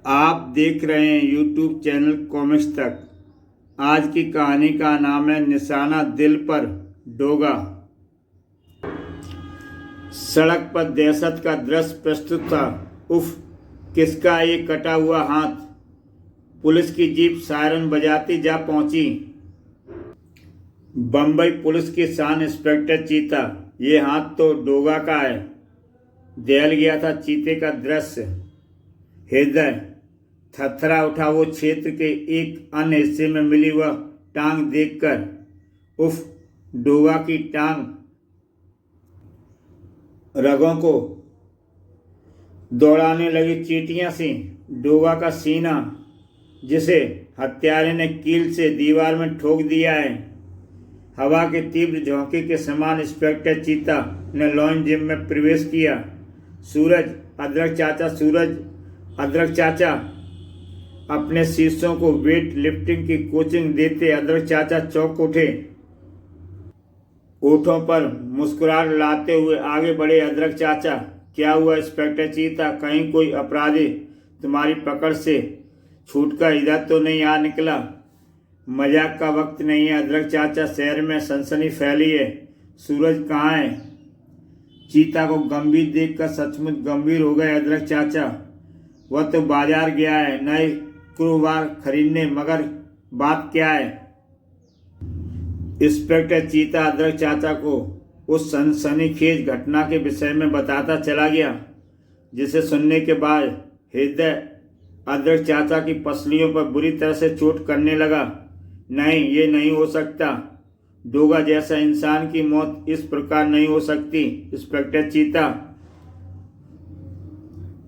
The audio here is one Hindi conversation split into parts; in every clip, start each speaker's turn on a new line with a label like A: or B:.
A: आप देख रहे हैं यूट्यूब चैनल कॉमिक्स तक। आज की कहानी का नाम है निशाना दिल पर डोगा। सड़क पर दहशत का दृश्य प्रस्तुत था। उफ, किसका ये कटा हुआ हाथ। पुलिस की जीप सायरन बजाती जा पहुंची। बम्बई पुलिस की शान इंस्पेक्टर चीता। ये हाथ तो डोगा का है। दहल गया था चीते का दृश्य। हृदय थरथरा उठा वो क्षेत्र के एक अन्य हिस्से में मिली वह टांग देखकर। उफ, डोगा की टांग। रगों को दौड़ाने लगी चींटियां सी। डोगा का सीना, जिसे हत्यारे ने कील से दीवार में ठोक दिया है। हवा के तीव्र झोंके के समान इंस्पेक्टर चीता ने लॉन जिम में प्रवेश किया। सूरज, अदरक चाचा अपने शिष्यों को वेट लिफ्टिंग की कोचिंग देते अदरक चाचा चौंक उठे। ओठों पर मुस्कुराहट लाते हुए आगे बढ़े अदरक चाचा। क्या हुआ इंस्पेक्टर चीता, कहीं कोई अपराधी तुम्हारी पकड़ से छूटकर इधर तो नहीं आ निकला? मजाक का वक्त नहीं है अदरक चाचा, शहर में सनसनी फैली है। सूरज कहाँ है? चीता को गंभीर देखकर सचमुच गंभीर हो गए अदरक चाचा। वह तो बाजार गया है नए क्रूबार खरीदने, मगर बात क्या है? इंस्पेक्टर चीता अदरक चाचा को उस सनसनीखेज घटना के विषय में बताता चला गया, जिसे सुनने के बाद हृदय अदरक चाचा की पसलियों पर बुरी तरह से चोट करने लगा। नहीं, ये नहीं हो सकता। डोगा जैसा इंसान की मौत इस प्रकार नहीं हो सकती इंस्पेक्टर चीता।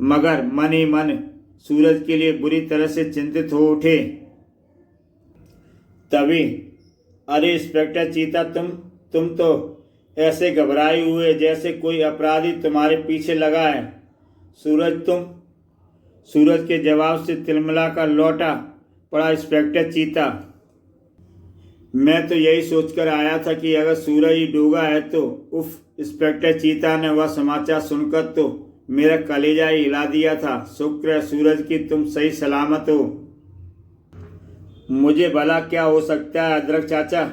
A: मगर मन ही मन सूरज के लिए बुरी तरह से चिंतित हो उठे। तभी, अरे इंस्पेक्टर चीता, तुम तो ऐसे घबराए हुए जैसे कोई अपराधी तुम्हारे पीछे लगा है। सूरज के जवाब से तिलमिला कर लौटा पड़ा इंस्पेक्टर चीता। मैं तो यही सोचकर आया था कि अगर सूरज ही डोगा है तो। उफ, इंस्पेक्टर चीता ने वह समाचार सुनकर तो मेरा कलेजा ही हिला दिया था। शुक्र है सूरज की तुम सही सलामत हो। मुझे भला क्या हो सकता है अदरक चाचा?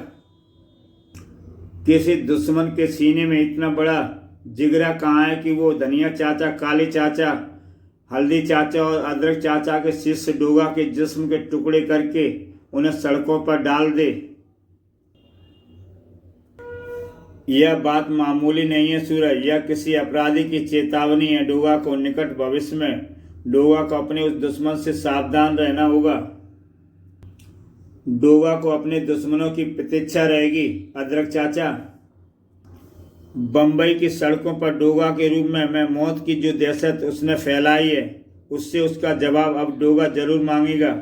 A: किसी दुश्मन के सीने में इतना बड़ा जिगरा कहाँ है कि वो धनिया चाचा, काली चाचा, हल्दी चाचा और अदरक चाचा के शिष्य डोगा के जिस्म के टुकड़े करके उन्हें सड़कों पर डाल दे। यह बात मामूली नहीं है सूरज, यह किसी अपराधी की चेतावनी है। डोगा को निकट भविष्य में डोगा को अपने उस दुश्मन से सावधान रहना होगा। डोगा को अपने दुश्मनों की प्रतीक्षा रहेगी अदरक चाचा। बंबई की सड़कों पर डोगा के रूप में मैं मौत की जो दहशत उसने फैलाई है, उससे उसका जवाब अब डोगा जरूर मांगेगा।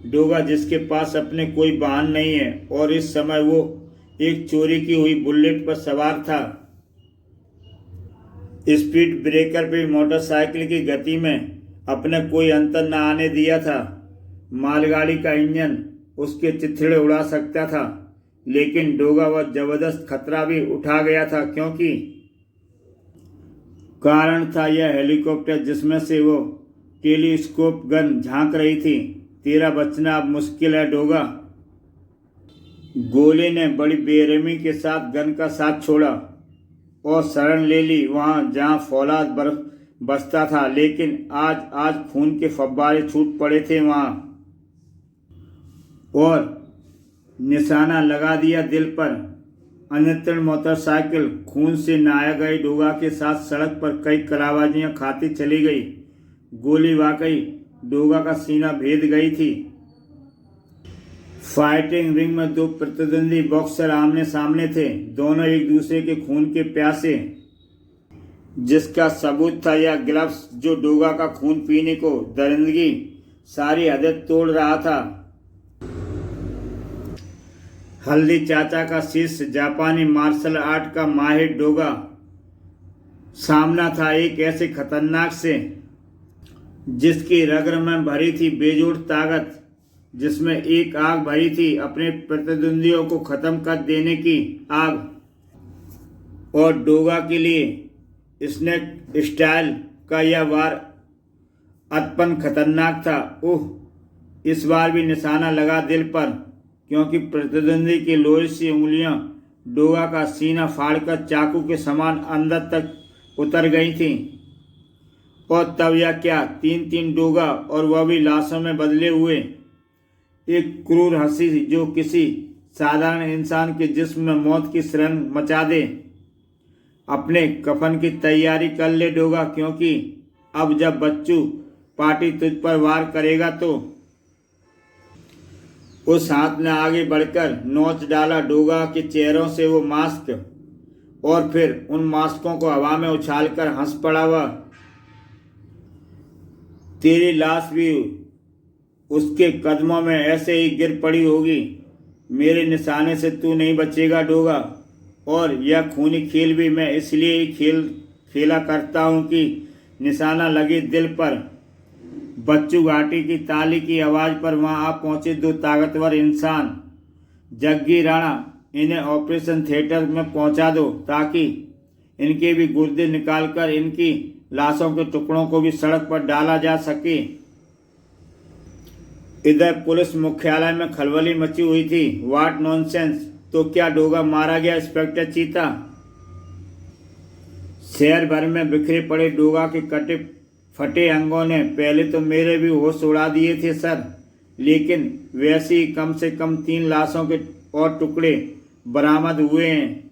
A: डोगा जिसके पास अपने कोई वाहन नहीं है और इस समय वो एक चोरी की हुई बुलेट पर सवार था। स्पीड ब्रेकर पे मोटरसाइकिल की गति में अपने कोई अंतर न आने दिया था। मालगाड़ी का इंजन उसके चिथड़े उड़ा सकता था, लेकिन डोगा वह जबरदस्त खतरा भी उठा गया था, क्योंकि कारण था यह हेलीकॉप्टर जिसमें से वो टेलीस्कोप गन झांक रही थी। तेरा बचना अब मुश्किल है डोगा। गोले ने बड़ी बेरहमी के साथ गन का साथ छोड़ा और शरण ले ली वहां जहां फौलाद बर्फ बसता था, लेकिन आज खून के फव्वारे छूट पड़े थे वहां। और निशाना लगा दिया दिल पर। अनियंत्रित मोटरसाइकिल खून से नहाया गई डोगा के साथ सड़क पर कई कराबाजियां खाती चली गई। गोली वाकई डोगा का सीना भेद गई थी। फाइटिंग रिंग में दो प्रतिद्वंदी बॉक्सर आमने सामने थे, दोनों एक दूसरे के खून के प्यासे, जिसका सबूत था यह ग्लव्स जो डोगा का खून पीने को दरिंदगी सारी हदें तोड़ रहा था। हल्दी चाचा का शिष्य जापानी मार्शल आर्ट का माहिर डोगा सामना था एक ऐसे खतरनाक से जिसकी रग में भरी थी बेजोड़ ताकत, जिसमें एक आग भरी थी अपने प्रतिद्वंदियों को खत्म कर देने की आग। और डोगा के लिए स्नेक स्टाइल का यह वार अतपन खतरनाक था। ओह, इस बार भी निशाना लगा दिल पर, क्योंकि प्रतिद्वंदी की लोही सी उंगलियां डोगा का सीना फाड़कर चाकू के समान अंदर तक उतर गई थीं। और तब यह क्या, 3-3 डोगा, और वह भी लाशों में बदले हुए। एक क्रूर हंसी जो किसी साधारण इंसान के जिस्म में मौत की सुरंग मचा दे। अपने कफन की तैयारी कर ले डोगा, क्योंकि अब जब बच्चू पार्टी तुझ पर वार करेगा तो। उस हाथ ने आगे बढ़कर नोच डाला डोगा के चेहरों से वो मास्क, और फिर उन मास्कों को हवा में उछालकर हंस पड़ा वह। तेरी लाश भी उसके कदमों में ऐसे ही गिर पड़ी होगी। मेरे निशाने से तू नहीं बचेगा डोगा। और यह खूनी खेल भी मैं इसलिए ही खेला करता हूँ कि निशाना लगे दिल पर। बच्चू घाटी की ताली की आवाज़ पर वहाँ आ पहुँचे 2 ताकतवर इंसान। जग्गी राणा, इन्हें ऑपरेशन थिएटर में पहुँचा दो, ताकि इनके भी गुर्दे निकालकर इनकी लाशों के टुकड़ों को भी सड़क पर डाला जा सके। इधर पुलिस मुख्यालय में खलबली मची हुई थी। What nonsense! तो क्या डोगा मारा गया इंस्पेक्टर चीता? शहर भर में बिखरे पड़े डोगा के कटे फटे अंगों ने पहले तो मेरे भी होश उड़ा दिए थे सर, लेकिन वैसे ही कम से कम 3 लाशों के और टुकड़े बरामद हुए हैं,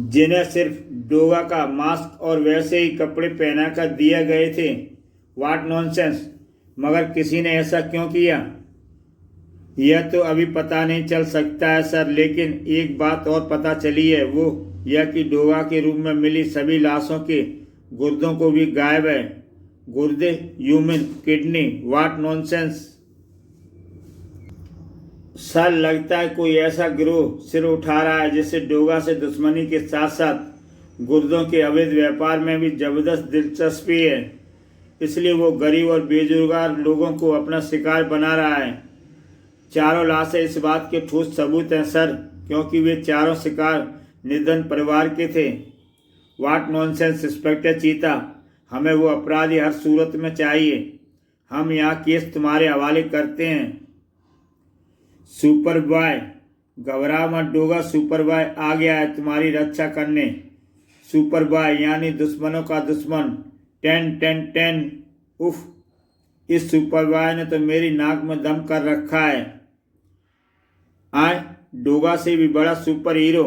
A: जिन्हें सिर्फ डोगा का मास्क और वैसे ही कपड़े पहनाकर दिए गए थे। What nonsense! मगर किसी ने ऐसा क्यों किया, यह तो अभी पता नहीं चल सकता है सर, लेकिन एक बात और पता चली है, वो यह कि डोगा के रूप में मिली सभी लाशों के गुर्दों को भी गायब है। गुर्दे, human kidney! What nonsense sir! लगता है कोई ऐसा गिरोह सिर उठा रहा है जिसे डोगा से दुश्मनी के साथ साथ गुर्दों के अवैध व्यापार में भी जबरदस्त दिलचस्पी है। इसलिए वो गरीब और बेरोजगार लोगों को अपना शिकार बना रहा है। चारों लाशें इस बात के ठोस सबूत हैं सर, क्योंकि वे चारों शिकार निर्धन परिवार के थे। व्हाट नॉनसेंस इंस्पेक्टर चीता! हमें वो अपराधी हर सूरत में चाहिए। हम यहाँ केस तुम्हारे हवाले करते हैं। सुपर बॉय, घबरा मत डोगा, सुपर बॉय आ गया है तुम्हारी रक्षा करने। सुपर बॉय यानी दुश्मनों का दुश्मन। 10-10-10। उफ, इस सुपर बॉय ने तो मेरी नाक में दम कर रखा है। आए, डोगा से भी बड़ा सुपर हीरो।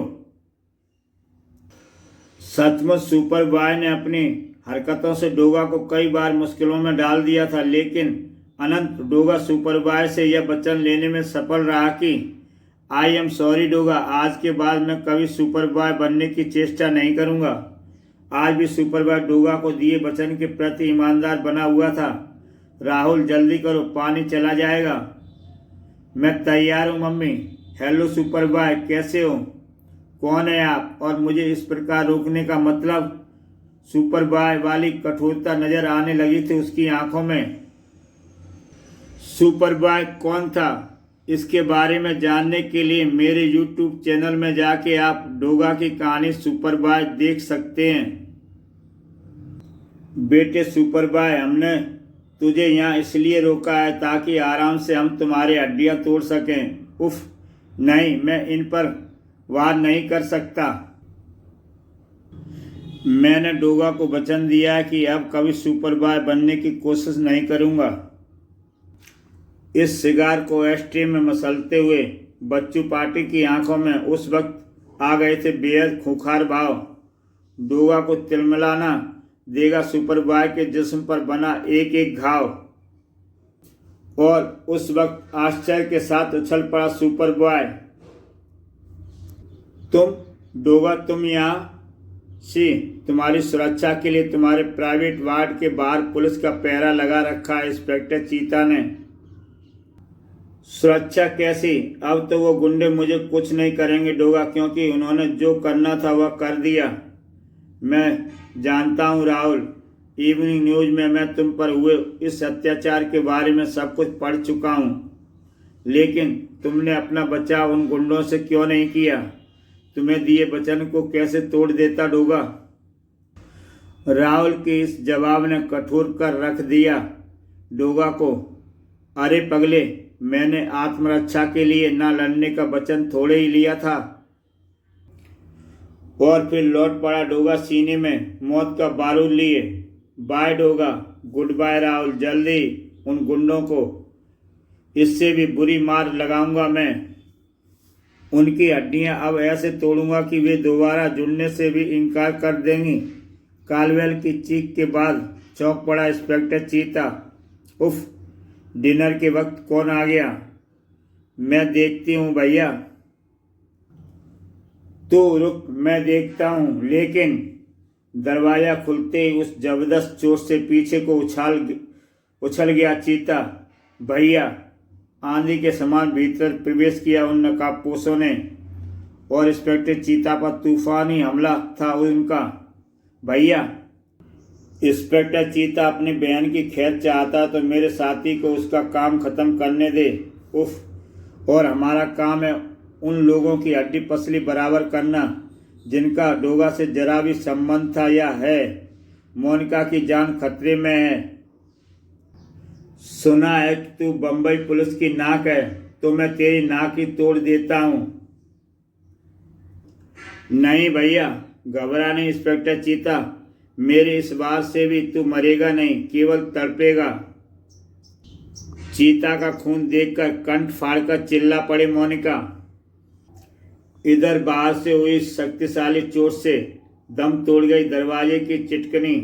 A: सचमुच सुपर बॉय ने अपनी हरकतों से डोगा को कई बार मुश्किलों में डाल दिया था, लेकिन अनंत डोगा सुपर बॉय से यह वचन लेने में सफल रहा कि आई एम सॉरी डोगा, आज के बाद मैं कभी सुपर बॉय बनने की चेष्टा नहीं करूंगा। आज भी सुपर बॉय डोगा को दिए वचन के प्रति ईमानदार बना हुआ था। राहुल जल्दी करो, पानी चला जाएगा। मैं तैयार हूँ मम्मी। हेलो सुपर बॉय, कैसे हो? कौन है आप और मुझे इस प्रकार रोकने का मतलब? सुपर बॉय वाली कठोरता नजर आने लगी थी उसकी आंखों में। सुपर बॉय कौन था, इसके बारे में जानने के लिए मेरे YouTube चैनल में जाके आप डोगा की कहानी सुपर बॉय देख सकते हैं। बेटे सुपर बॉय, हमने तुझे यहाँ इसलिए रोका है ताकि आराम से हम तुम्हारी हड्डियाँ तोड़ सकें। उफ, नहीं, मैं इन पर वार नहीं कर सकता। मैंने डोगा को वचन दिया है कि अब कभी सुपर बॉय बनने की कोशिश नहीं करूँगा। इस सिगार को एस्ट्रे में मसलते हुए बच्चू पार्टी की आंखों में उस वक्त आ गए थे बेहद खूंखार भाव। डोगा को तिलमिलाना देगा सुपर बॉय के जिस्म पर बना एक एक घाव। और उस वक्त आश्चर्य के साथ उछल पड़ा सुपर बॉय। तुम डोगा, तुम यहाँ सी, तुम्हारी सुरक्षा के लिए तुम्हारे प्राइवेट वार्ड के बाहर पुलिस का पहरा लगा रखा है इंस्पेक्टर चीता ने। सुरक्षा कैसी? अब तो वो गुंडे मुझे कुछ नहीं करेंगे डोगा, क्योंकि उन्होंने जो करना था वह कर दिया। मैं जानता हूँ राहुल, इवनिंग न्यूज में मैं तुम पर हुए इस अत्याचार के बारे में सब कुछ पढ़ चुका हूँ, लेकिन तुमने अपना बचाव उन गुंडों से क्यों नहीं किया? तुम्हें दिए वचन को कैसे तोड़ देता डोगा? राहुल के इस जवाब ने कठोर कर रख दिया डोगा को। अरे पगले, मैंने आत्मरक्षा के लिए न लड़ने का वचन थोड़े ही लिया था। और फिर लौट पड़ा डोगा सीने में मौत का बारूद लिए। Bye Doga, good bye Rahul, जल्दी उन गुंडों को इससे भी बुरी मार लगाऊंगा मैं। उनकी हड्डियां अब ऐसे तोड़ूंगा कि वे दोबारा जुड़ने से भी इनकार कर देंगी। कालवेल की चीख के बाद चौंक पड़ा इंस्पेक्टर चीता। उफ, डिनर के वक्त कौन आ गया? मैं देखती हूँ भैया। तो रुक, मैं देखता हूँ। लेकिन दरवाजा खुलते ही उस जबरदस्त चोट से पीछे को उछल गया चीता। भैया, आंधी के समान भीतर प्रवेश किया उन नकाबपोशों ने और इंस्पेक्टर चीता पर तूफानी हमला था उनका। भैया, इंस्पेक्टर चीता अपनी बहन की खैर चाहता तो मेरे साथी को उसका काम खत्म करने दे। उफ, और हमारा काम है उन लोगों की हड्डी पसली बराबर करना जिनका डोगा से जरा भी संबंध था या है। मोनिका की जान खतरे में है। सुना है कि तू बम्बई पुलिस की नाक है, तो मैं तेरी नाक ही तोड़ देता हूँ। नहीं भैया, घबरा नहीं इंस्पेक्टर चीता, मेरे इस बार से भी तू मरेगा नहीं, केवल तड़पेगा। चीता का खून देखकर कंठ फाड़कर चिल्ला पड़े मोनिका। इधर बाहर से हुई शक्तिशाली चोट से दम तोड़ गई दरवाजे की चिटकनी।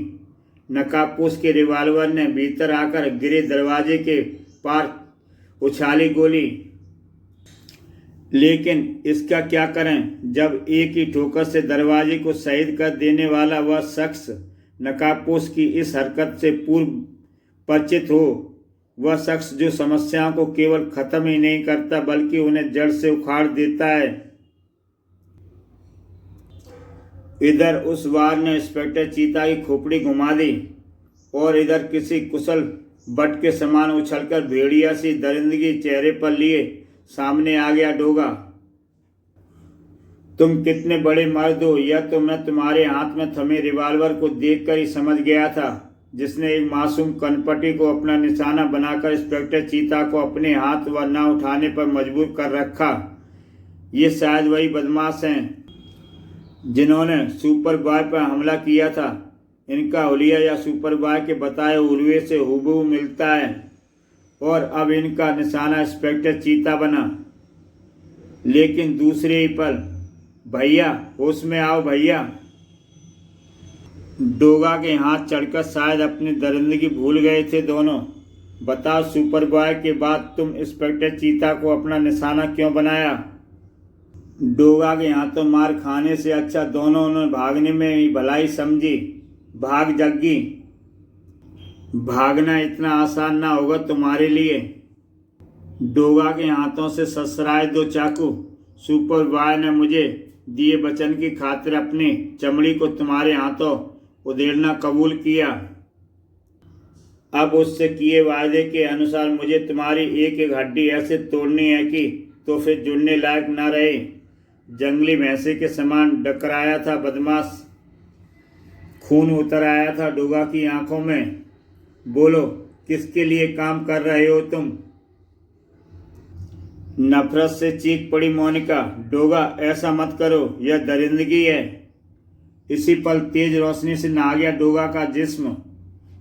A: नकाबपोश के रिवाल्वर ने भीतर आकर गिरे दरवाजे के पार उछाली गोली। लेकिन इसका क्या करें जब एक ही ठोकर से दरवाजे को शहीद कर देने वाला वह शख्स नकाबपोश की इस हरकत से पूर्व परिचित हो। वह शख्स जो समस्याओं को केवल खत्म ही नहीं करता बल्कि उन्हें जड़ से उखाड़ देता है। इधर उस वार ने इंस्पेक्टर चीता की खोपड़ी घुमा दी और इधर किसी कुशल बट के समान उछलकर भेड़िया सी दरिंदगी चेहरे पर लिए सामने आ गया डोगा। तुम कितने बड़े मर्द हो, यह तो मैं तुम्हारे हाथ में थमे रिवाल्वर को देखकर ही समझ गया था, जिसने एक मासूम कनपटी को अपना निशाना बनाकर इंस्पेक्टर चीता को अपने हाथ व न उठाने पर मजबूर कर रखा। ये शायद वही बदमाश हैं जिन्होंने सुपर बॉय पर हमला किया था। इनका हुलिया या सुपर बॉय के बताए उर्वे से हूबहू मिलता है और अब इनका निशाना इंस्पेक्टर चीता बना। लेकिन दूसरे ही पल, भैया होश में आओ भैया। डोगा के हाथ चढ़कर शायद अपनी दरिंदगी भूल गए थे दोनों। बताओ सुपर बॉय के बाद तुम इंस्पेक्टर चीता को अपना निशाना क्यों बनाया? डोगा के हाथों मार खाने से अच्छा दोनों ने भागने में ही भलाई समझी। भाग जग्गी, भागना इतना आसान ना होगा तुम्हारे लिए। डोगा के हाथों से ससराए दो चाकू। सुपर बॉय ने मुझे दिए वचन की खातिर अपनी चमड़ी को तुम्हारे हाथों उधेड़ना कबूल किया। अब उससे किए वायदे के अनुसार मुझे तुम्हारी एक एक हड्डी ऐसे तोड़नी है कि तो फिर जुड़ने लायक ना रहे। जंगली भैंसे के समान डकराया था बदमाश। खून उतर आया था डोगा की आंखों में। बोलो, किसके लिए काम कर रहे हो तुम? नफरत से चीख पड़ी मोनिका। डोगा, ऐसा मत करो, यह दरिंदगी है। इसी पल तेज रोशनी से नहा गया डोगा का जिस्म।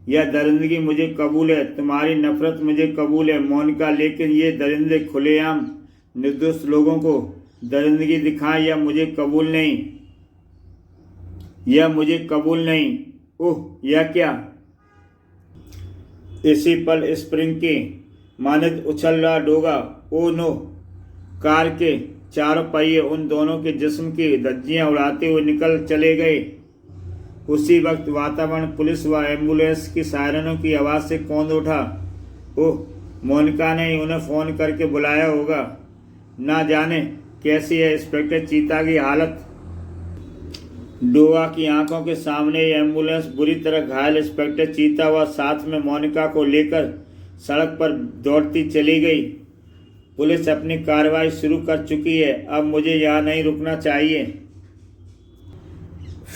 A: यह दरिंदगी मुझे कबूल है, तुम्हारी नफरत मुझे कबूल है मोनिका, लेकिन ये दरिंदे खुलेआम निर्दोष लोगों को दरिंदगी दिखाएं यह मुझे कबूल नहीं। यह मुझे कबूल नहीं। ओह, यह क्या? इसी पल स्प्रिंग की मानित उछल रहा डोगा। Oh no! कार के चारों पहिए उन दोनों के जिस्म की धज्जियां उड़ाते हुए निकल चले गए। उसी वक्त वातावरण पुलिस व एम्बुलेंस की सायरनों की आवाज़ से कौंध उठा। ओह, मोनिका ने ही उन्हें फ़ोन करके बुलाया होगा। ना जाने कैसी है इंस्पेक्टर चीता की हालत। डोगा की आंखों के सामने एम्बुलेंस बुरी तरह घायल इंस्पेक्टर चीता व साथ में मोनिका को लेकर सड़क पर दौड़ती चली गई। पुलिस अपनी कार्रवाई शुरू कर चुकी है, अब मुझे यहाँ नहीं रुकना चाहिए।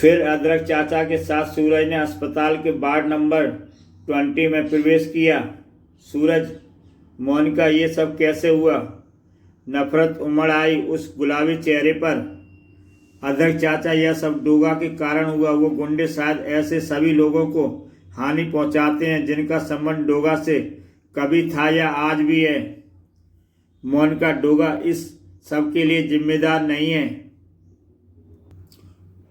A: फिर अदरक चाचा के साथ सूरज ने अस्पताल के वार्ड नंबर 20 में प्रवेश किया। सूरज, मोनिका, ये सब कैसे हुआ? नफरत उमड़ आई उस गुलाबी चेहरे पर। अदरक चाचा, यह सब डोगा के कारण हुआ। वो गुंडे शायद ऐसे सभी लोगों को हानि पहुंचाते हैं जिनका संबंध डोगा से कभी था या आज भी है। मोनिका, डोगा इस सब के लिए जिम्मेदार नहीं है।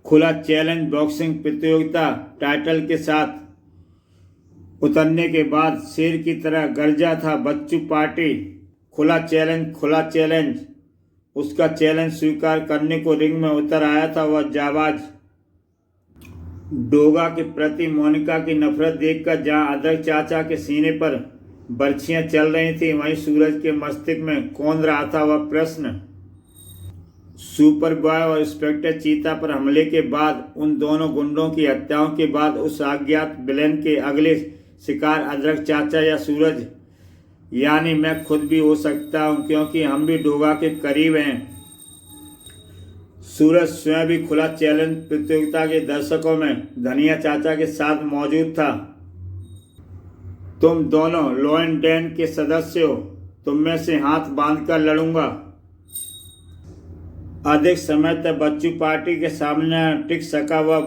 A: खुला चैलेंज बॉक्सिंग प्रतियोगिता टाइटल के साथ उतरने के बाद शेर की तरह गर्जा था बच्चू पार्टी। खुला चैलेंज। उसका चैलेंज स्वीकार करने को रिंग में उतर आया था वह जाबाज। डोगा के प्रति मोनिका की नफरत देखकर जहां अदरक चाचा के सीने पर बर्छियां चल रही थी, वहीं सूरज के मस्तिष्क में कौंध रहा था वह प्रश्न। सुपर बॉय और इंस्पेक्टर चीता पर हमले के बाद, उन दोनों गुंडों की हत्याओं के बाद उस अज्ञात विलेन के अगले शिकार अदरक चाचा या सूरज, यानी मैं खुद भी हो सकता हूं, क्योंकि हम भी डोगा के करीब हैं। सूरज स्वयं भी खुला चैलेंज प्रतियोगिता के दर्शकों में धनिया चाचा के साथ मौजूद था। तुम दोनों लॉ एंड डैन के सदस्य हो, तुम में से हाथ बांधकर लड़ूंगा। अधिक समय तक बच्चू पार्टी के सामने टिक सका वह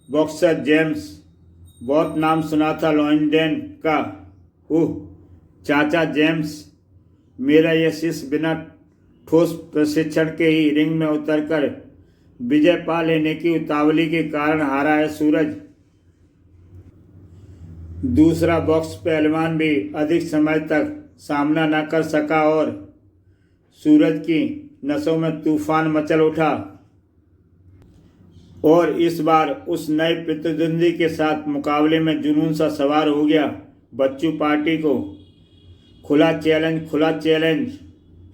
A: बॉक्सर जेम्स। बहुत नाम सुना था लॉ एंड डैन का। चाचा जेम्स, मेरा यह शिष्य बिना ठोस प्रशिक्षण के ही रिंग में उतरकर विजय पा लेने की उतावली के कारण हारा है। सूरज, दूसरा बॉक्स पहलवान भी अधिक समय तक सामना न कर सका और सूरज की नसों में तूफान मचल उठा। और इस बार उस नए प्रतिद्वंदी के साथ मुकाबले में जुनून सा सवार हो गया बच्चू पार्टी को। खुला चैलेंज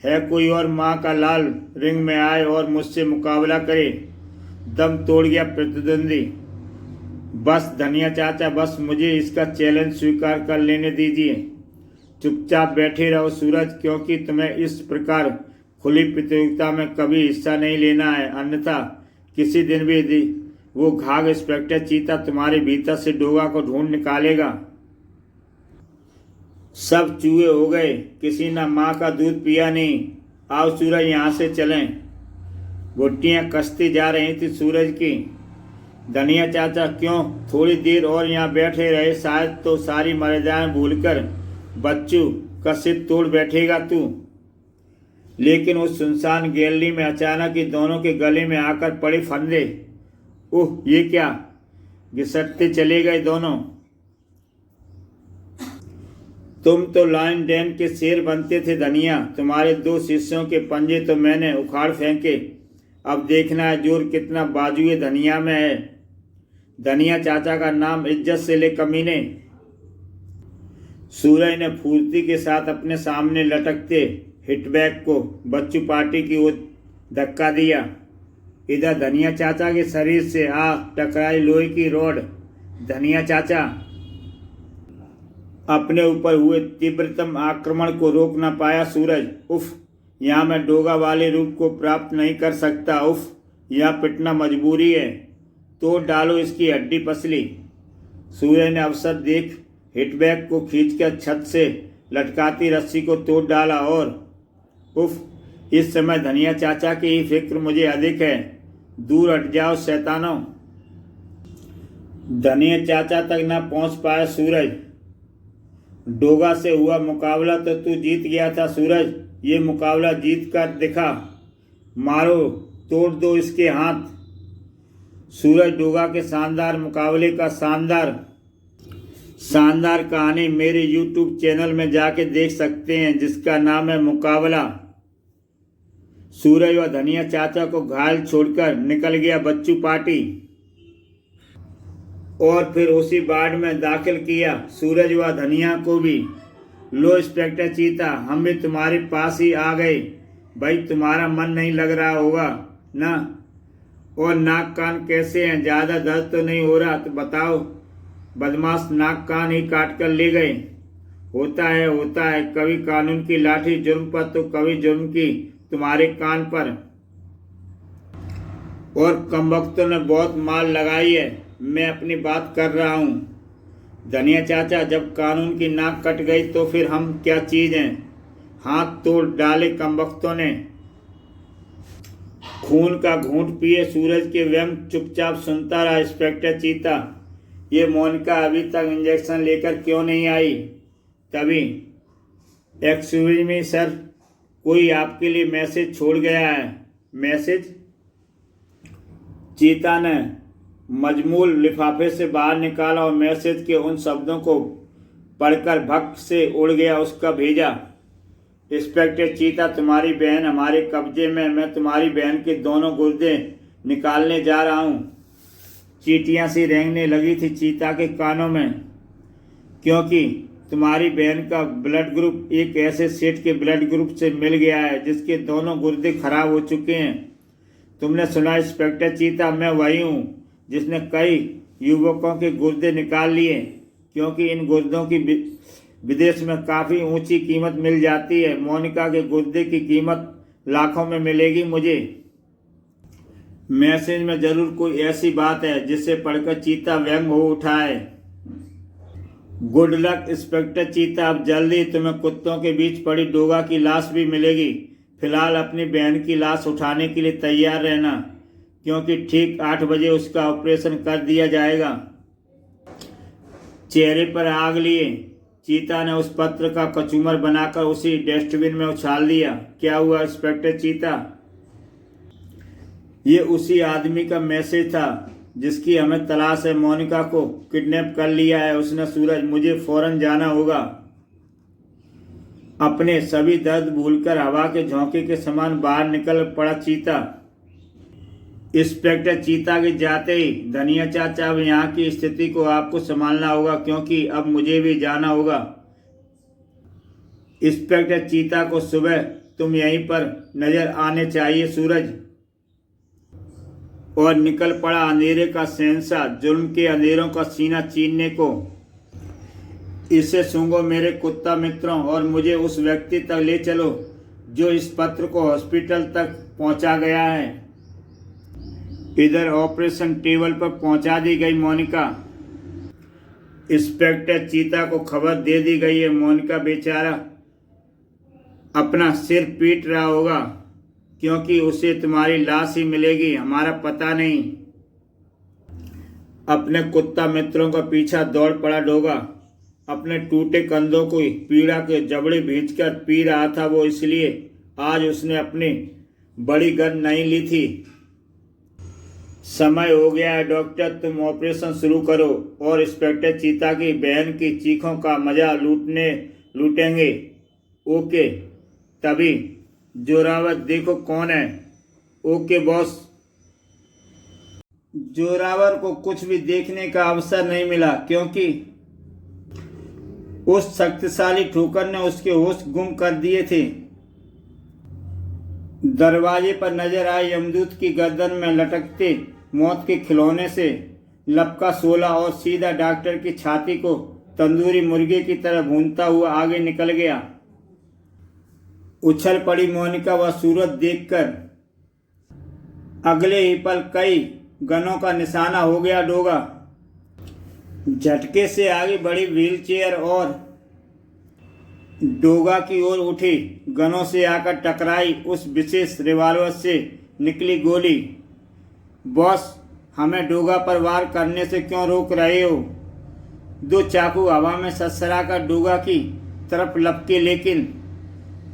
A: है। कोई और माँ का लाल रिंग में आए और मुझसे मुकाबला करे। दम तोड़ गया प्रतिद्वंदी। बस धनिया चाचा, बस मुझे इसका चैलेंज स्वीकार कर लेने दीजिए। चुपचाप बैठे रहो सूरज, क्योंकि तुम्हें इस प्रकार खुली प्रतियोगिता में कभी हिस्सा नहीं लेना है, अन्यथा किसी दिन भी वो घाघ इंस्पेक्टर चीता तुम्हारे भीतर से डोगा को ढूंढ निकालेगा। सब चूहे हो गए, किसी ने माँ का दूध पिया नहीं। आओ सूरज, यहाँ से चलें। घुट्टियाँ कसती जा रही थी सूरज की। धनिया चाचा, क्यों थोड़ी देर और यहाँ बैठे रहे, शायद तो सारी मर्यादाएं भूलकर बच्चू का सिर तोड़ बैठेगा तू। लेकिन उस सुनसान गैलरी में अचानक ही दोनों के गले में आकर पड़े फंदे। ये क्या? घिसटते चले गए दोनों। तुम तो लायन डैन के शेर बनते थे धनिया, तुम्हारे 2 शिष्यों के पंजे तो मैंने उखाड़ फेंके। अब देखना है जोर कितना बाजुए धनिया में है। धनिया चाचा का नाम इज्जत से ले कमीने। सूरज ने फुर्ती के साथ अपने सामने लटकते हिटबैग को बच्चू पार्टी की ओर धक्का दिया। इधर धनिया चाचा के शरीर से टकराई लोहे की रॉड। धनिया चाचा अपने ऊपर हुए तीव्रतम आक्रमण को रोक न पाया। सूरज, यहाँ मैं डोगा वाले रूप को प्राप्त नहीं कर सकता। यहाँ पिटना मजबूरी है। तोड़ डालो इसकी हड्डी पसली। सूरज ने अवसर देख हिटबैग को खींचकर छत से लटकाती रस्सी को तोड़ डाला और इस समय धनिया चाचा की ही फिक्र मुझे अधिक है। दूर हट जाओ शैतानों। धनिया चाचा तक न पहुंच पाया सूरज। डोगा से हुआ मुकाबला तो तू जीत गया था सूरज, ये मुकाबला जीत कर दिखा। मारो, तोड़ दो इसके हाथ। सूरज डोगा के शानदार मुकाबले का शानदार कहानी मेरे YouTube चैनल में जाके देख सकते हैं, जिसका नाम है मुकाबला। सूरज व धनिया चाचा को घायल छोड़कर निकल गया बच्चू पार्टी और फिर उसी वार्ड में दाखिल किया सूरज व धनिया को भी। लो इंस्पेक्टर चीता, हम भी तुम्हारे पास ही आ गए। भाई तुम्हारा मन नहीं लग रहा होगा ना? और नाक कान कैसे हैं? ज़्यादा दर्द तो नहीं हो रहा? तो बताओ। बदमाश नाक कान ही काट कर ले गए। होता है, कभी कानून की लाठी,
B: जुर्म पर तो कभी जुर्म की, तुम्हारे कान पर।
A: जुर्म की लाठी जुर्म पर तो कभी जुर्म की, तुम्हारे कान पर। होता है, कभी कानून की लाठी, जुर्म पर तो कभी जुर्म की, तुम्हारे कान पर। होता है, कभी कानून की लाठी, जुर्म पर तो कभी जुर्म की, तुम्हारे कान पर। होता है, कभी कानून की लाठी, जुर्म पर तो कभी जुर्म की, तुम्हारे कान पर। और कमबख्तों ने बहुत मार लगाई है। मैं अपनी बात कर रहा हूँ। धनिया चाचा, जब कानून की नाक कट गई तो फिर हम क्या चीज़ हैं? हाथ तोड़ डाले कमबख्तों ने। खून का घूंट पिए सूरज के व्यंग चुपचाप सुनता रहा इंस्पेक्टर चीता। ये मोनिका अभी तक इंजेक्शन लेकर क्यों नहीं आई? तभी, एक्सक्यूज मी सर, कोई आपके लिए मैसेज छोड़ गया है। मैसेज? चीता ने मजमूल लिफाफे से बाहर निकाला और मैसेज के उन शब्दों को पढ़कर भक्त से उड़ गया उसका भेजा। इंस्पेक्टर चीता, तुम्हारी बहन हमारे कब्जे में। मैं तुम्हारी बहन के दोनों गुर्दे निकालने जा रहा हूँ। चींटियाँ सी रेंगने लगी थी चीता के कानों में, क्योंकि तुम्हारी बहन का ब्लड ग्रुप एक ऐसे सेठ के ब्लड ग्रुप से मिल गया है जिसके दोनों गुर्दे खराब हो चुके हैं। तुमने सुना इंस्पेक्टर चीता, मैं वही हूँ जिसने कई युवकों के गुर्दे निकाल लिए, क्योंकि इन गुर्दों की विदेश में काफ़ी ऊंची कीमत मिल जाती है। मोनिका के गुर्दे की कीमत लाखों में मिलेगी मुझे। मैसेज में जरूर कोई ऐसी बात है जिसे पढ़कर चीता व्यंग हो उठा है। गुड लक इंस्पेक्टर चीता, अब जल्दी तुम्हें कुत्तों के बीच पड़ी डोगा की लाश भी मिलेगी। फिलहाल अपनी बहन की लाश उठाने के लिए तैयार रहना, क्योंकि ठीक 8 बजे उसका ऑपरेशन कर दिया जाएगा। चेहरे पर आग लिए चीता ने उस पत्र का कचूमर बनाकर उसी डस्टबिन में उछाल दिया। क्या हुआ इंस्पेक्टर चीता? ये उसी आदमी का मैसेज था जिसकी हमें तलाश है। मोनिका को किडनैप कर लिया है उसने। सूरज, मुझे फौरन जाना होगा। अपने सभी दर्द भूलकर हवा के झोंके के समान बाहर निकल पड़ा चीता। इंस्पेक्टर चीता के जाते ही, धनिया चाचा, अब यहाँ की स्थिति को आपको संभालना होगा, क्योंकि अब मुझे भी जाना होगा। इंस्पेक्टर चीता को सुबह तुम यहीं पर नजर आने चाहिए सूरज। और निकल पड़ा अंधेरे का शहंशाह, जुल्म के अंधेरों का सीना चीरने को। इसे सूंघो मेरे कुत्ता मित्रों, और मुझे उस व्यक्ति तक ले चलो जो इस पत्र को हॉस्पिटल तक पहुंचा गया है। इधर ऑपरेशन टेबल पर पहुंचा दी गई मोनिका। इंस्पेक्टर चीता को खबर दे दी गई है। मोनिका बेचारा अपना सिर पीट रहा होगा, क्योंकि उसे तुम्हारी लाश ही मिलेगी, हमारा पता नहीं। अपने कुत्ता मित्रों का पीछा दौड़ पड़ा डोगा। अपने टूटे कंधों को पीड़ा के जबड़े भींचकर पी रहा था वो, इसलिए आज उसने अपनी बड़ी गन नहीं ली थी। समय हो गया है डॉक्टर, तुम ऑपरेशन शुरू करो और इंस्पेक्टर चीता की बहन की चीखों का मजा लूटेंगे। ओके। तभी जोरावर, देखो कौन है। Okay boss. जोरावर को कुछ भी देखने का अवसर नहीं मिला, क्योंकि उस शक्तिशाली ठोकर ने उसके होश गुम कर दिए थे। दरवाजे पर नजर आए यमदूत की गर्दन में लटकते मौत के खिलौने से लपका सोला और सीधा डॉक्टर की छाती को तंदूरी मुर्गे की तरह भूनता हुआ आगे निकल गया। उछल पड़ी मोनिका वह सूरत देखकर। अगले ही पल कई गनों का निशाना हो गया डोगा। झटके से आगे बढ़ी व्हीलचेयर और डोगा की ओर उठी, गनों से आकर टकराई उस विशेष रिवॉल्वर से निकली गोली। बॉस, हमें डोगा पर वार करने से क्यों रोक रहे हो? दो चाकू हवा में सरसराकर डोगा की तरफ लपके, लेकिन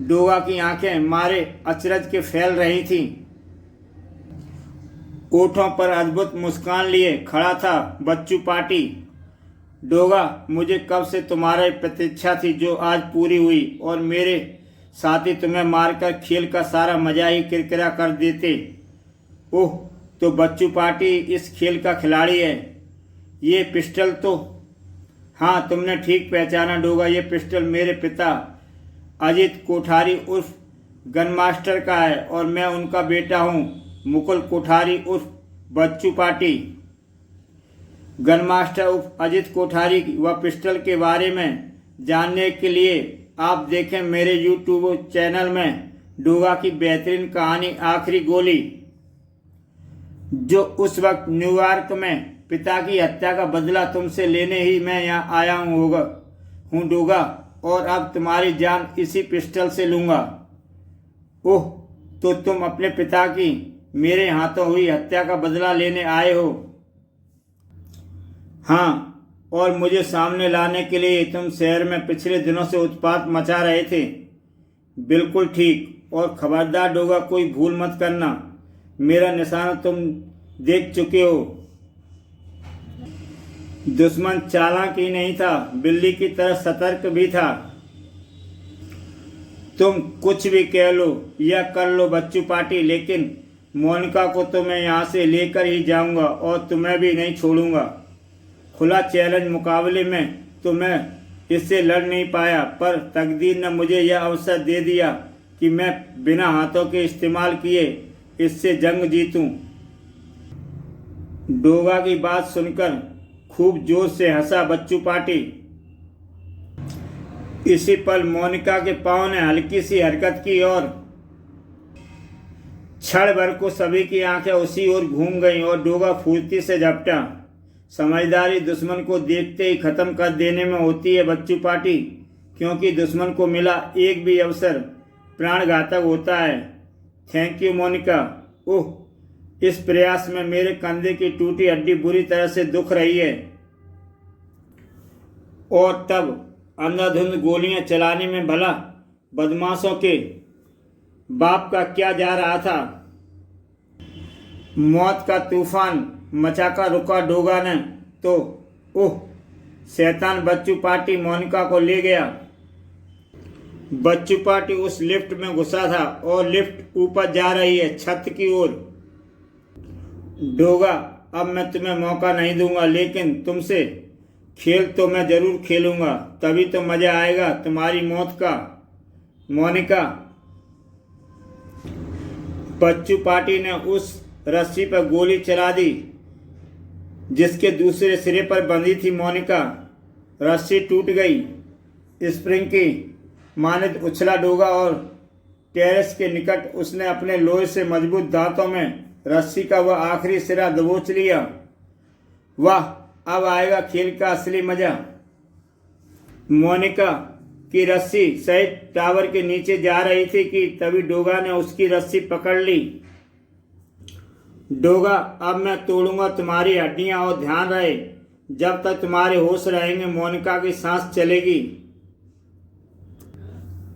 A: डोगा की आंखें मारे अचरज के फैल रही थीं। ओठों पर अद्भुत मुस्कान लिए खड़ा था बच्चू पार्टी। डोगा, मुझे कब से तुम्हारी प्रतीक्षा थी, जो आज पूरी हुई, और मेरे साथी तुम्हें मारकर खेल का सारा मजा ही किरकिरा कर देते। ओह, तो बच्चू पार्टी इस खेल का खिलाड़ी है। ये पिस्टल तो, हाँ तुमने ठीक पहचाना डोगा, ये पिस्टल मेरे पिता अजित कोठारी उर्फ गन मास्टर का है, और मैं उनका बेटा हूँ मुकुल कोठारी उर्फ बच्चू पार्टी। गन मास्टर उर्फ अजित कोठारी व पिस्टल के बारे में जानने के लिए आप देखें मेरे यूट्यूब चैनल में डोगा की बेहतरीन कहानी आखिरी गोली। जो उस वक्त न्यूयॉर्क में पिता की हत्या का बदला तुमसे लेने ही मैं यहाँ आया हूँ डोगा, और अब तुम्हारी जान इसी पिस्टल से लूँगा। ओह, तो तुम अपने पिता की मेरे हाथों हुई हत्या का बदला लेने आए हो? हाँ, और मुझे सामने लाने के लिए तुम शहर में पिछले दिनों से उत्पात मचा रहे थे। बिल्कुल ठीक, और खबरदार डोगा, कोई भूल मत करना, मेरा निशाना तुम देख चुके हो। दुश्मन चालाक ही नहीं था, बिल्ली की तरह सतर्क भी था। तुम कुछ भी कह लो या कर लो बच्चू पार्टी, लेकिन मोनिका को तो मैं यहाँ से लेकर ही जाऊंगा और तुम्हें भी नहीं छोड़ूंगा। खुला चैलेंज मुकाबले में तो मैं इससे लड़ नहीं पाया, पर तकदीर ने मुझे यह अवसर दे दिया कि मैं बिना हाथों के इस्तेमाल किए इससे जंग जीतूं। डोगा की बात सुनकर खूब जोर से हंसा बच्चू पार्टी। इसी पल मोनिका के पांव ने हल्की सी हरकत की और क्षण भर को सभी की आंखें उसी ओर घूम गईं और डोगा फुर्ती से झपटा। समझदारी दुश्मन को देखते ही खत्म कर देने में होती है बच्चू पार्टी, क्योंकि दुश्मन को मिला एक भी अवसर प्राणघातक होता है। Thank you Monika. ओह, इस प्रयास में मेरे कंधे की टूटी हड्डी बुरी तरह से दुख रही है। और तब अंधाधुंध गोलियां चलाने में भला बदमाशों के बाप का क्या जा रहा था। मौत का तूफान मचाकर रुका डोगा ने तो ओह, शैतान बच्चू पार्टी मोनिका को ले गया। बच्चू पार्टी उस लिफ्ट में घुसा था और लिफ्ट ऊपर जा रही है छत की ओर। डोगा, अब मैं तुम्हें मौका नहीं दूंगा, लेकिन तुमसे खेल तो मैं जरूर खेलूंगा, तभी तो मजा आएगा तुम्हारी मौत का मोनिका। बच्चू पार्टी ने उस रस्सी पर गोली चला दी जिसके दूसरे सिरे पर बंधी थी मोनिका। रस्सी टूट गई। स्प्रिंग की मानित उछला डोगा और टेरेस के निकट उसने अपने लोहे से मजबूत दांतों में रस्सी का वह आखिरी सिरा दबोच लिया। वाह, अब आएगा खेल का असली मजा। मोनिका की रस्सी सहित टावर के नीचे जा रही थी कि तभी डोगा ने उसकी रस्सी पकड़ ली। डोगा, अब मैं तोड़ूंगा तुम्हारी हड्डियां, और ध्यान रहे जब तक तुम्हारे होश रहेंगे मोनिका की सांस चलेगी।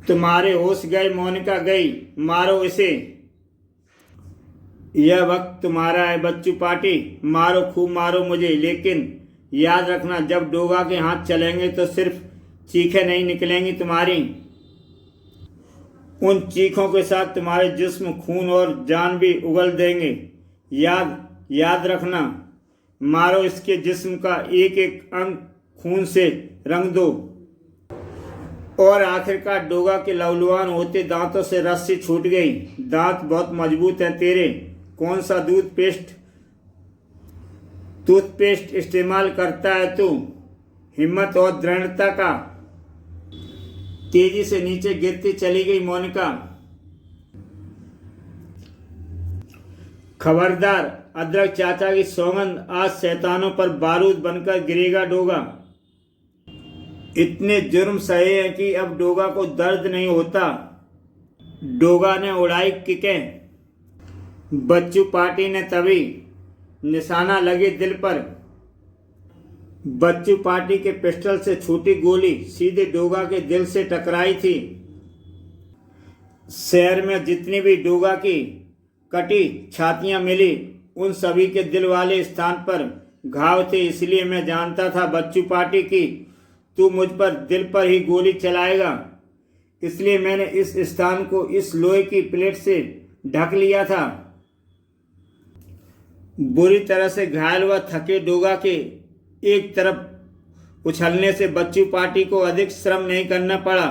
A: तुम्हारे होश गए मोनिका गई, मारो इसे। यह वक्त तुम्हारा है बच्चू पार्टी, मारो खूब मारो मुझे, लेकिन याद रखना जब डोगा के हाथ चलेंगे तो सिर्फ चीखें नहीं निकलेंगी तुम्हारी। उन चीखों के साथ तुम्हारे जिस्म, खून और जान भी उगल देंगे। याद रखना, मारो इसके जिस्म का एक एक अंग खून से रंग दो। और आखिरकार डोगा के लहूलुहान होते दांतों से रस्सी छूट गई। दांत बहुत मजबूत हैं तेरे। कौन सा टूथपेस्ट इस्तेमाल करता है तू? हिम्मत और दृढ़ता का। तेजी से नीचे गिरती चली गई मोनिका। खबरदार, अदरक चाचा की सौगंध, आज शैतानों पर बारूद बनकर गिरेगा डोगा। इतने जुर्म सहे हैं कि अब डोगा को दर्द नहीं होता। डोगा ने उड़ाई किकें। बच्चू पार्टी ने तभी निशाना लगे दिल पर। बच्चू पार्टी के पिस्टल से छूटी गोली सीधे डोगा के दिल से टकराई थी। शहर में जितनी भी डोगा की कटी छातियां मिली, उन सभी के दिल वाले स्थान पर घाव थे। इसलिए मैं जानता था बच्चू पार्टी की तू मुझ पर दिल पर ही गोली चलाएगा। इसलिए मैंने इस स्थान को इस लोहे की प्लेट से ढक लिया था। बुरी तरह से घायल व थके डोगा के एक तरफ उछलने से बच्चू पार्टी को अधिक श्रम नहीं करना पड़ा,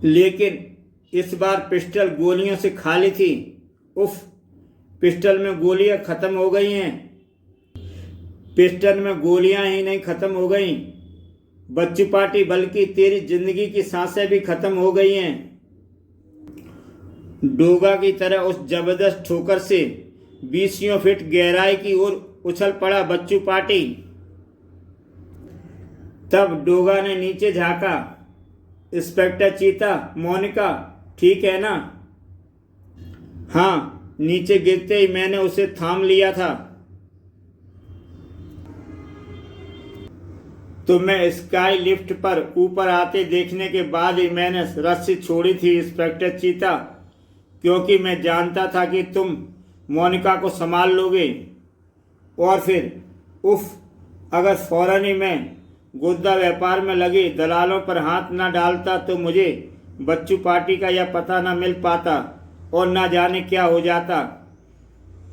A: लेकिन इस बार पिस्टल गोलियों से खाली थी। उफ, पिस्टल में गोलियां खत्म हो गई हैं। पिस्टल में गोलियां ही नहीं खत्म हो गई बच्चू पार्टी, बल्कि तेरी जिंदगी की सांसें भी खत्म हो गई हैं। डोगा की तरह उस जबरदस्त ठोकर से 20 फीट गहराई की ओर उछल पड़ा बच्चू पार्टी। तब डोगा ने नीचे झांका। इंस्पेक्टर चीता, मोनिका ठीक है ना? हाँ, नीचे गिरते ही मैंने उसे थाम लिया था। तो मैं स्काई लिफ्ट पर ऊपर आते देखने के बाद ही मैंने रस्सी छोड़ी थी इंस्पेक्टर चीता, क्योंकि मैं जानता था कि तुम मोनिका को संभाल लोगे। और फिर उफ, अगर फौरन ही मैं गुद्दा व्यापार में लगे दलालों पर हाथ न डालता तो मुझे बच्चू पार्टी का यह पता न मिल पाता और न जाने क्या हो जाता।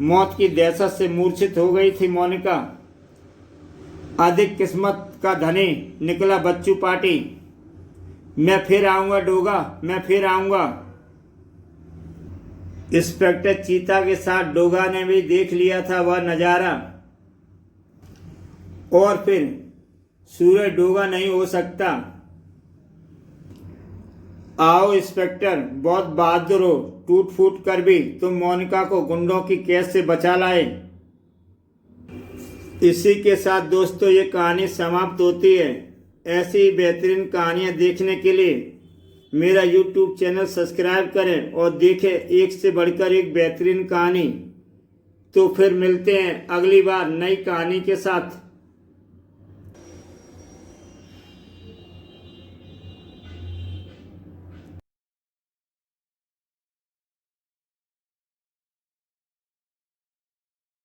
A: मौत की दहशत से मूर्छित हो गई थी मोनिका। अधिक किस्मत का धनी निकला बच्चू पार्टी। मैं फिर आऊंगा डोगा, मैं फिर आऊंगा। इंस्पेक्टर चीता के साथ डोगा ने भी देख लिया था वह नजारा। और फिर सूरज डोगा नहीं हो सकता। आओ इंस्पेक्टर, बहुत बहादुर हो, टूट फूट कर भी तुम मोनिका को गुंडों की कैद से बचा लाए। इसी के साथ दोस्तों ये कहानी समाप्त होती है। ऐसी ही बेहतरीन कहानियाँ देखने के लिए मेरा YouTube चैनल सब्सक्राइब करें और देखें एक से बढ़कर एक बेहतरीन कहानी। तो फिर मिलते हैं अगली बार नई कहानी के साथ।